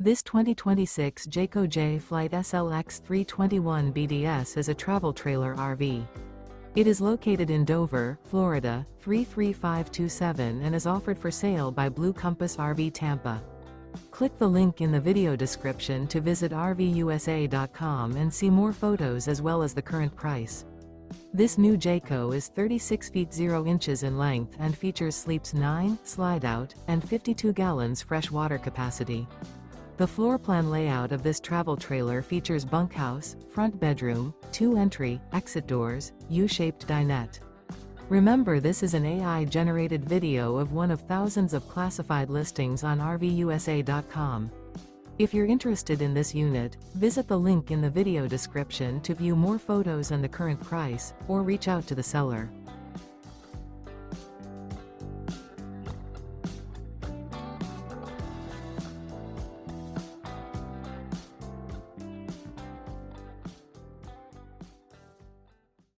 This 2026 Jayco Jay Flight SLX 321 BDS is a travel trailer RV. It is located in Dover, Florida, 33527 and is offered for sale by Blue Compass RV Tampa. Click the link in the video description to visit RVUSA.com and see more photos as well as the current price. This new Jayco is 36 feet 0 inches in length and features sleeps 9, slide-out, and 52 gallons fresh water capacity. The floor plan layout of this travel trailer features bunkhouse, front bedroom, 2 entry, exit doors, U-shaped dinette. Remember, this is an AI-generated video of one of thousands of classified listings on RVUSA.com. If you're interested in this unit, visit the link in the video description to view more photos and the current price, or reach out to the seller.